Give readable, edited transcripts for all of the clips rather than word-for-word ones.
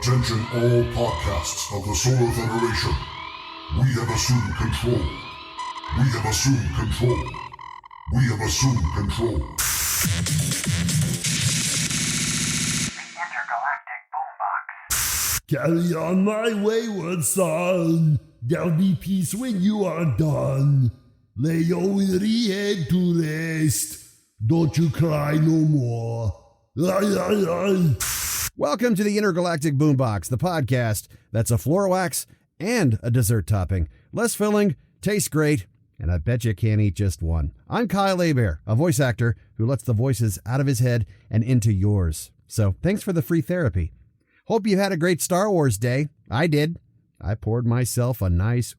Attention all podcasts of the Solar Federation. We have assumed control. We have assumed control. We have assumed control. The Intergalactic Boom Box. Carry on my wayward son. There'll be peace when you are done. Lay your weary head to rest. Don't you cry no more. Welcome to the Intergalactic Boom Box, the podcast that's a floor wax and a dessert topping. Less filling, tastes great, and I bet you can't eat just one. I'm Kyle Abear, a voice actor who lets the voices out of his head and into yours. So thanks for the free therapy. Hope you had a great Star Wars day. I did. I poured myself a nice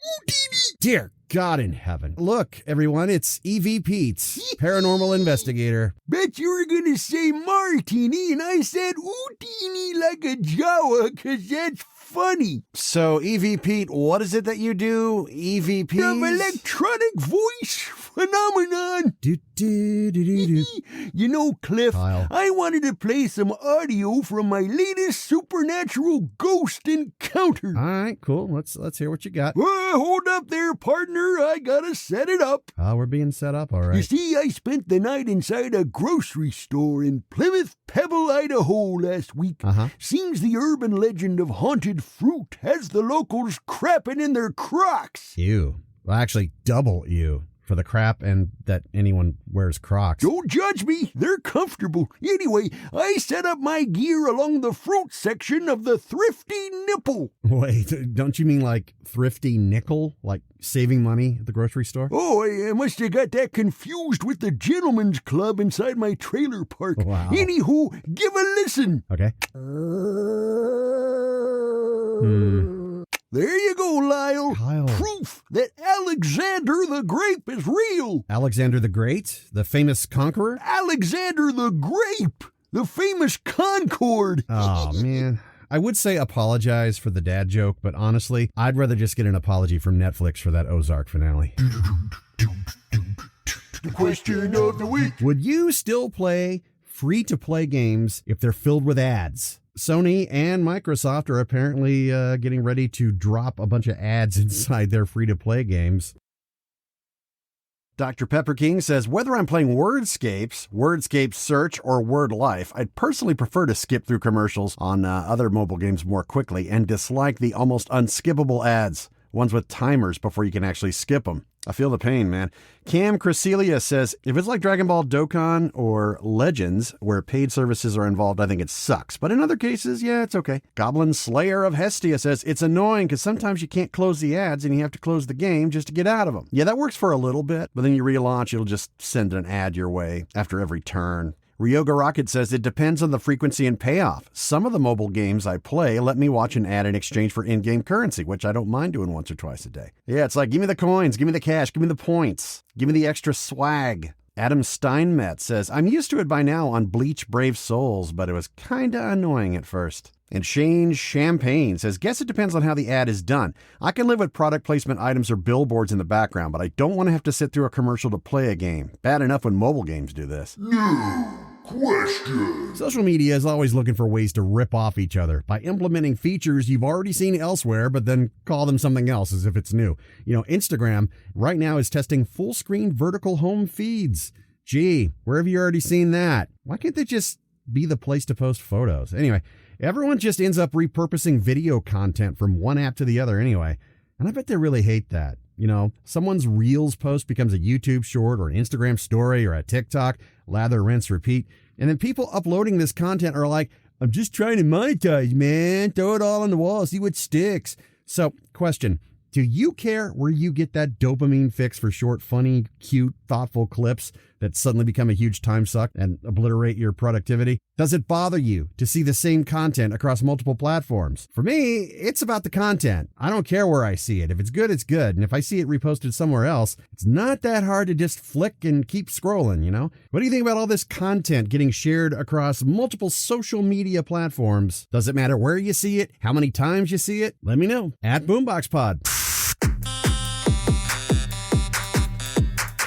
dear God in heaven. Look, everyone, it's E.V. Pete's, paranormal investigator. Bet you were gonna say martini, and I said ootini like a Jawa, 'cause that's funny. So, E.V. Pete, what is it that you do? EVP? From electronic voice phenomenon. You know, Cliff, Kyle. I wanted to play some audio from my latest supernatural ghost encounter. All right, cool. Let's hear what you got. Hold up there, partner. I gotta set it up. Oh, we're being set up, all You right. see, I spent the night inside a grocery store in Plymouth, Pebble, Idaho last week. Uh-huh. Seems the urban legend of haunted fruit has the locals crapping in their Crocs. Ew. Well, actually, double ew for the crap and that anyone wears Crocs. Don't judge me, they're comfortable. Anyway, I set up my gear along the fruit section of the Thrifty Nipple. Wait, don't you mean like thrifty nickel? Like saving money at the grocery store? Oh, I must have got that confused with the gentleman's club inside my trailer park. Wow. Anywho, give a listen. Okay. There you go, Lyle. Kyle. Proof that Alexander the Grape is real. Alexander the Great, the famous conqueror? Alexander the Grape, the famous Concorde. Oh, man. I would say apologize for the dad joke, but honestly, I'd rather just get an apology from Netflix for that Ozark finale. The question of the week. Would you still play free-to-play games if they're filled with ads? Sony and Microsoft are apparently getting ready to drop a bunch of ads inside their free-to-play games. Dr. Pepper King says, whether I'm playing Wordscape Search, or Word Life, I'd personally prefer to skip through commercials on other mobile games more quickly and dislike the almost unskippable ads, ones with timers before you can actually skip them. I feel the pain, man. Cam Crescelia says, if it's like Dragon Ball Dokkan or Legends, where paid services are involved, I think it sucks. But in other cases, yeah, it's okay. Goblin Slayer of Hestia says, it's annoying because sometimes you can't close the ads and you have to close the game just to get out of them. Yeah, that works for a little bit, but then you relaunch, it'll just send an ad your way after every turn. Ryoga Rocket says, it depends on the frequency and payoff. Some of the mobile games I play let me watch an ad in exchange for in-game currency, which I don't mind doing once or twice a day. Yeah, it's like, give me the coins, give me the cash, give me the points, give me the extra swag. Adam Steinmetz says, I'm used to it by now on Bleach Brave Souls, but it was kinda annoying at first. And Shane Champagne says, guess it depends on how the ad is done. I can live with product placement items or billboards in the background, but I don't want to have to sit through a commercial to play a game. Bad enough when mobile games do this. Question. Social media is always looking for ways to rip off each other by implementing features you've already seen elsewhere, but then call them something else as if it's new. You know, Instagram right now is testing full screen vertical home feeds. Gee, where have you already seen that? Why can't they just be the place to post photos? Anyway, everyone just ends up repurposing video content from one app to the other anyway. And I bet they really hate that. You know, someone's Reels post becomes a YouTube short or an Instagram story or a TikTok, lather, rinse, repeat. And then people uploading this content are like, I'm just trying to monetize, man. Throw it all on the wall, see what sticks. So, question, do you care where you get that dopamine fix for short, funny, cute, thoughtful clips that suddenly become a huge time suck and obliterate your productivity? Does it bother you to see the same content across multiple platforms? For me, it's about the content. I don't care where I see it. If it's good, it's good. And if I see it reposted somewhere else, it's not that hard to just flick and keep scrolling, you know? What do you think about all this content getting shared across multiple social media platforms? Does it matter where you see it? How many times you see it? Let me know at BoomboxPod.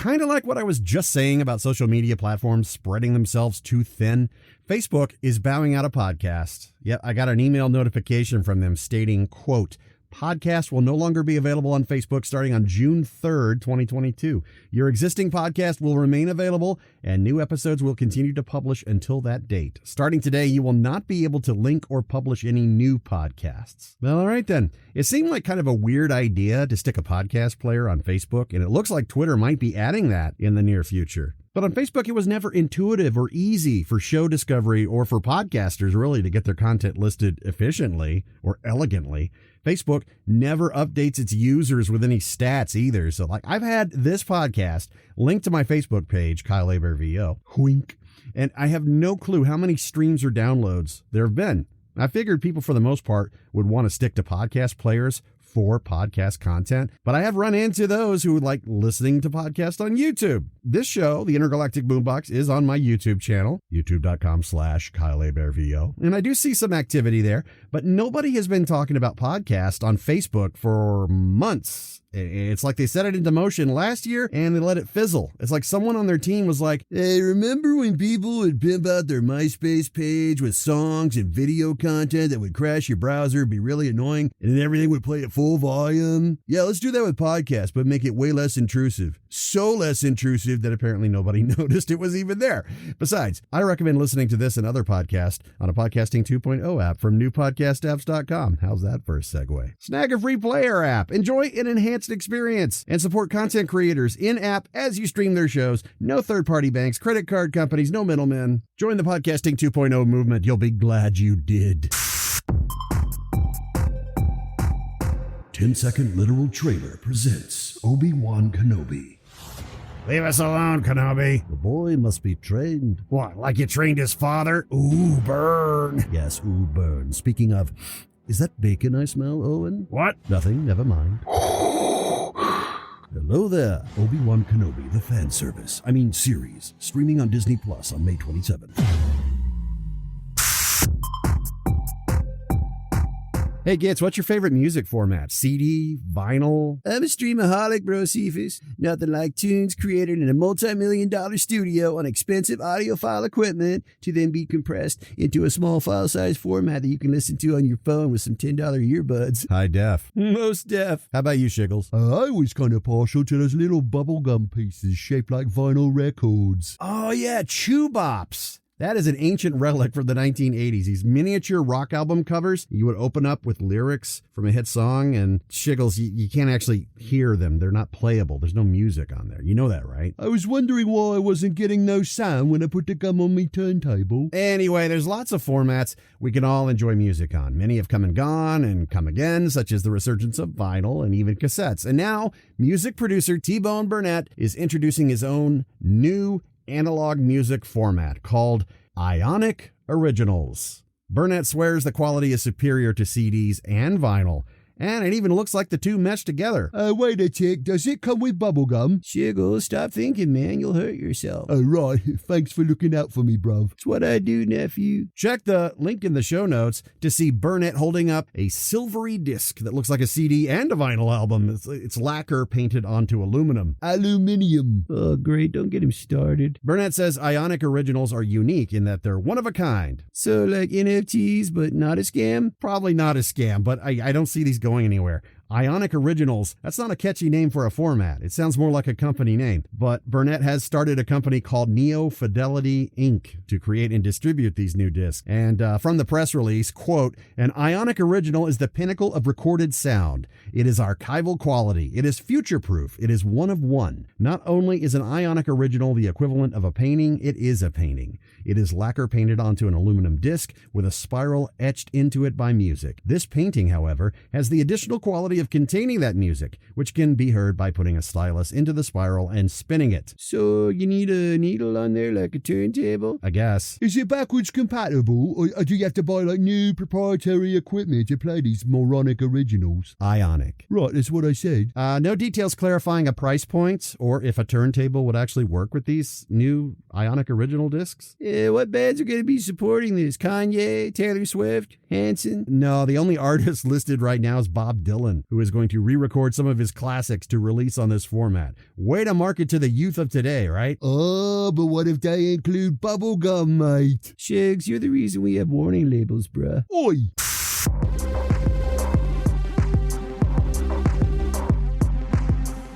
kind of like what I was just saying about social media platforms spreading themselves too thin. Facebook is bowing out of podcasts. Yet I got an email notification from them stating, quote, podcast will no longer be available on Facebook starting on June 3rd, 2022. Your existing podcast will remain available and new episodes will continue to publish until that date. Starting today, you will not be able to link or publish any new podcasts. Well, all right then. It seemed like kind of a weird idea to stick a podcast player on Facebook, and it looks like Twitter might be adding that in the near future. But on Facebook, it was never intuitive or easy for show discovery or for podcasters really to get their content listed efficiently or elegantly. Facebook never updates its users with any stats either. So like I've had this podcast linked to my Facebook page, Kyle Aber VO, wink, and I have no clue how many streams or downloads there have been. I figured people for the most part would want to stick to podcast players for podcast content, but I have run into those who would like listening to podcasts on YouTube. This show, the Intergalactic Boom Box, is on my YouTube channel, youtube.com/Kyle Aber VO, and I do see some activity there, but nobody has been talking about podcast on Facebook for months. It's like they set it into motion last year and they let it fizzle. It's like someone on their team was like, hey, remember when people would pimp out their MySpace page with songs and video content that would crash your browser, be really annoying, and then everything would play at full volume? Yeah, let's do that with podcasts, but make it way less intrusive. So less intrusive that apparently nobody noticed it was even there. Besides, I recommend listening to this and other podcasts on a Podcasting 2.0 app from newpodcastapps.com. How's that for a segue? Snag a free player app. Enjoy an enhanced experience and support content creators in-app as you stream their shows. No third-party banks, credit card companies, no middlemen. Join the Podcasting 2.0 movement. You'll be glad you did. 10-second literal trailer presents Obi-Wan Kenobi. Leave us alone, Kenobi. The boy must be trained. What, like you trained his father? Ooh, burn. Yes, ooh, burn. Speaking of, is that bacon I smell, Owen? What? Nothing, never mind. Hello there, Obi-Wan Kenobi, the fan service. Series, streaming on Disney Plus on May 27th. Hey, Gitz, what's your favorite music format? CD? Vinyl? I'm a streamaholic, bro, Cephas. Nothing like tunes created in a multi-million-dollar studio on expensive audiophile equipment to then be compressed into a small file-size format that you can listen to on your phone with some $10 earbuds. High def. Most def. How about you, Shiggles? I was kind of partial to those little bubblegum pieces shaped like vinyl records. Oh, yeah, chew bops. That is an ancient relic from the 1980s. These miniature rock album covers, you would open up with lyrics from a hit song, and Shiggles, you can't actually hear them. They're not playable. There's no music on there. You know that, right? I was wondering why I wasn't getting no sound when I put the gum on me turntable. Anyway, there's lots of formats we can all enjoy music on. Many have come and gone and come again, such as the resurgence of vinyl and even cassettes. And now, music producer T-Bone Burnett is introducing his own new analog music format called Ionic Originals. Burnett swears the quality is superior to CDs and vinyl, and it even looks like the two mesh together. Wait a tick, does it come with bubblegum? Shiggle, stop thinking, man. You'll hurt yourself. Oh, right. Thanks for looking out for me, bruv. It's what I do, nephew. Check the link in the show notes to see Burnett holding up a silvery disc that looks like a CD and a vinyl album. It's lacquer painted onto aluminum. Aluminium. Oh, great. Don't get him started. Burnett says Ionic Originals are unique in that they're one of a kind. So like NFTs, but not a scam? Probably not a scam, but I don't see these going anywhere. Ionic Originals, that's not a catchy name for a format. It sounds more like a company name. But Burnett has started a company called Neo Fidelity Inc. to create and distribute these new discs. And from the press release, quote, an Ionic Original is the pinnacle of recorded sound. It is archival quality. It is future-proof. It is one of one. Not only is an Ionic Original the equivalent of a painting, it is a painting. It is lacquer painted onto an aluminum disc with a spiral etched into it by music. This painting, however, has the additional quality of containing that music, which can be heard by putting a stylus into the spiral and spinning it. So you need a needle on there like a turntable? I guess. Is it backwards compatible, or do you have to buy like new proprietary equipment to play these moronic originals? Ionic. Right, that's what I said. No details clarifying a price point or if a turntable would actually work with these new Ionic Original discs. What bands are going to be supporting this? Kanye, Taylor Swift, Hanson? No, the only artist listed right now is Bob Dylan. who is going to re-record some of his classics to release on this format. Way to market to the youth of today, right? Oh, but what if they include bubblegum, mate? Shugs, you're the reason we have warning labels, bruh. Oi!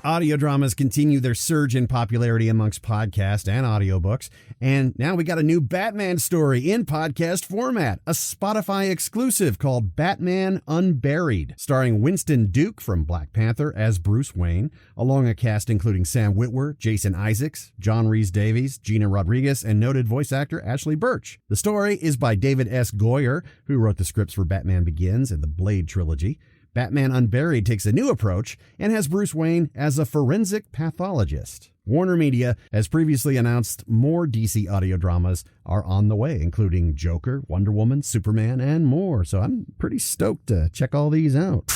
Audio dramas continue their surge in popularity amongst podcasts and audiobooks. And now we got a new Batman story in podcast format, a Spotify exclusive called Batman Unburied, starring Winston Duke from Black Panther as Bruce Wayne, along a cast including Sam Witwer, Jason Isaacs, John Rhys-Davies, Gina Rodriguez, and noted voice actor Ashley Birch. The story is by David S. Goyer, who wrote the scripts for Batman Begins and the Blade trilogy. Batman Unburied takes a new approach and has Bruce Wayne as a forensic pathologist. Warner Media has previously announced more DC audio dramas are on the way, including Joker, Wonder Woman, Superman, and more. So I'm pretty stoked to check all these out.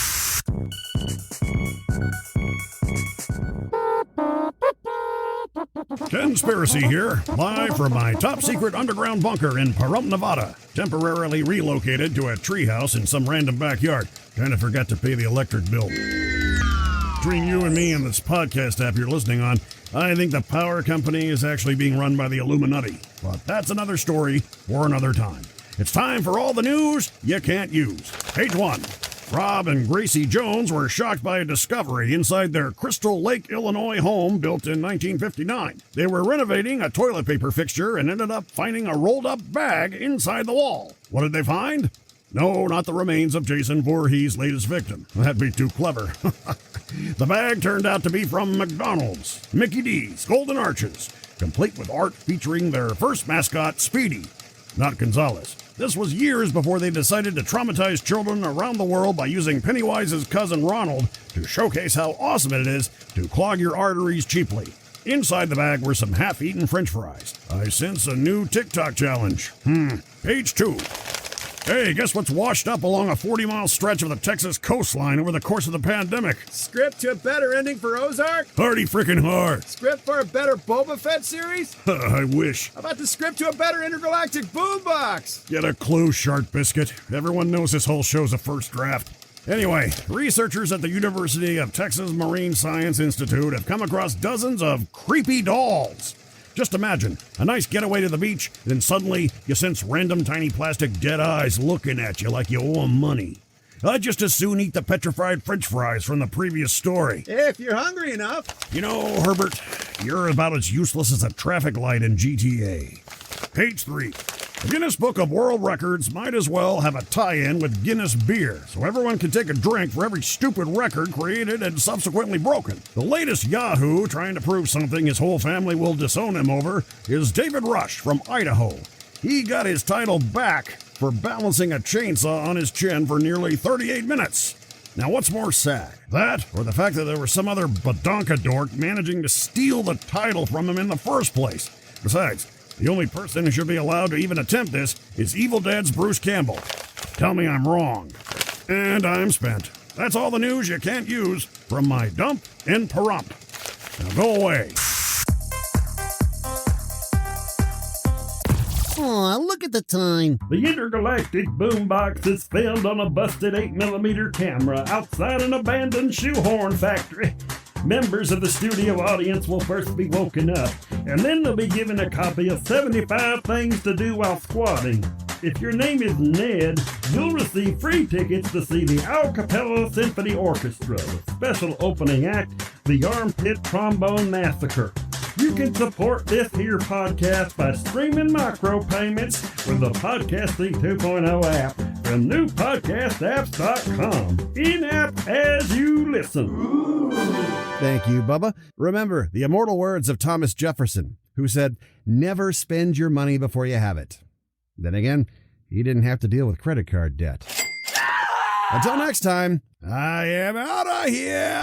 Conspiracy here, live from my top-secret underground bunker in Pahrump, Nevada. Temporarily relocated to a treehouse in some random backyard. Kind of forgot to pay the electric bill. Between you and me and this podcast app you're listening on, I think the power company is actually being run by the Illuminati. But that's another story for another time. It's time for all the news you can't use. Page 1. Rob and Gracie Jones were shocked by a discovery inside their Crystal Lake, Illinois home built in 1959. They were renovating a toilet paper fixture and ended up finding a rolled-up bag inside the wall. What did they find? No, not the remains of Jason Voorhees' latest victim. That'd be too clever. The bag turned out to be from McDonald's, Mickey D's, Golden Arches, complete with art featuring their first mascot, Speedy, not Gonzalez. This was years before they decided to traumatize children around the world by using Pennywise's cousin Ronald to showcase how awesome it is to clog your arteries cheaply. Inside the bag were some half-eaten French fries. I sense a new TikTok challenge. Page 2. Hey, guess what's washed up along a 40-mile stretch of the Texas coastline over the course of the pandemic? Script to a better ending for Ozark? Hardy freaking hard. Script for a better Boba Fett series? I wish. How about the script to a better Intergalactic Boom Box? Get a clue, Shark Biscuit. Everyone knows this whole show's a first draft. Anyway, researchers at the University of Texas Marine Science Institute have come across dozens of creepy dolls. Just imagine, a nice getaway to the beach, then suddenly you sense random tiny plastic dead eyes looking at you like you owe them money. I'd just as soon eat the petrified French fries from the previous story. If you're hungry enough. You know, Herbert, you're about as useless as a traffic light in GTA. Page 3. The Guinness Book of World Records might as well have a tie-in with Guinness beer, so everyone can take a drink for every stupid record created and subsequently broken. The latest yahoo trying to prove something his whole family will disown him over is David Rush from Idaho. He got his title back for balancing a chainsaw on his chin for nearly 38 minutes. Now, what's more sad? That, or the fact that there was some other badonka dork managing to steal the title from him in the first place? Besides, the only person who should be allowed to even attempt this is Evil Dead's Bruce Campbell. Tell me I'm wrong. And I'm spent. That's all the news you can't use from my dump in Pahrump. Now go away. Aw, look at the time. The Intergalactic Boom Box is filmed on a busted 8mm camera outside an abandoned shoehorn factory. Members of the studio audience will first be woken up, and then they'll be given a copy of 75 Things to Do While Squatting. If your name is Ned, you'll receive free tickets to see the A Cappella Symphony Orchestra with special opening act, the Armpit Trombone Massacre. You can support this here podcast by streaming micropayments with the Podcasting 2.0 app from newpodcastapps.com. In-app as you listen. Thank you, Bubba. Remember the immortal words of Thomas Jefferson, who said, "Never spend your money before you have it." Then again, he didn't have to deal with credit card debt. Until next time, I am out of here.